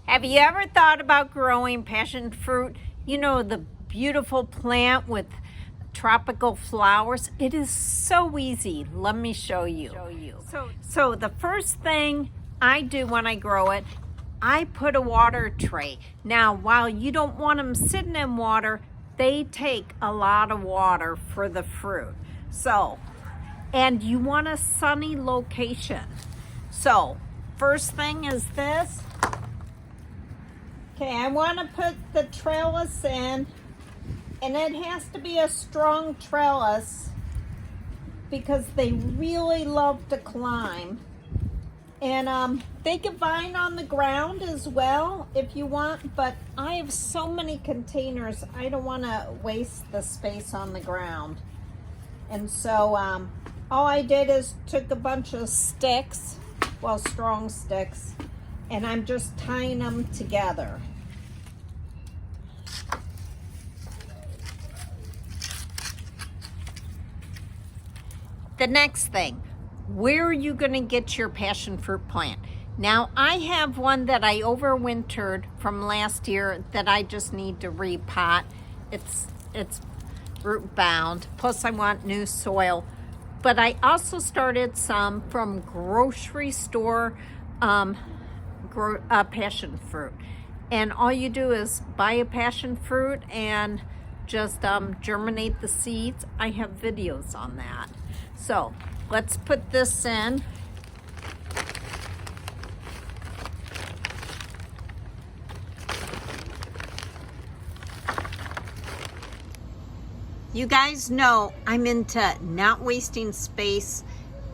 Have you ever thought about growing passion fruit? You know, the beautiful plant with tropical flowers. It is so easy. Let me show you. So the first thing I do when I grow it, I put a water tray. Now, while you don't want them sitting in water, they take a lot of water for the fruit. And you want a sunny location. So, first thing is this. Okay, I want to put the trellis in, and it has to be a strong trellis because they really love to climb. And they can vine on the ground as well if you want, but I have so many containers, I don't want to waste the space on the ground. And so all I did is took a bunch of sticks, well, strong sticks, and I'm just tying them together. The next thing, where are you going to get your passion fruit plant? Now, I have one that I overwintered from last year that I just need to repot. It's root bound, plus I want new soil. But I also started some from grocery store passion fruit. And all you do is buy a passion fruit and just germinate the seeds. I have videos on that. So let's put this in. You guys know I'm into not wasting space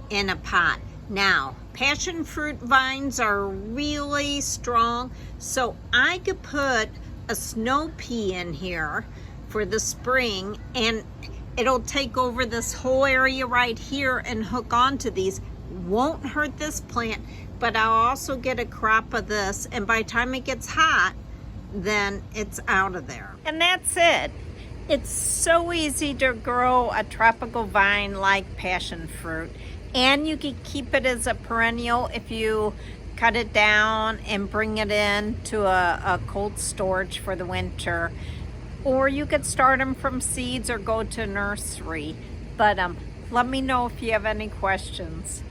in a pot. Now, passion fruit vines are really strong, so I could put a snow pea in here for the spring, and it'll take over this whole area right here and hook onto these. Won't hurt this plant, but I'll also get a crop of this, and by the time it gets hot, then it's out of there. And that's it. It's so easy to grow a tropical vine like passion fruit, and you can keep it as a perennial if you cut it down and bring it in to a cold storage for the winter, or you could start them from seeds or go to a nursery. But let me know if you have any questions.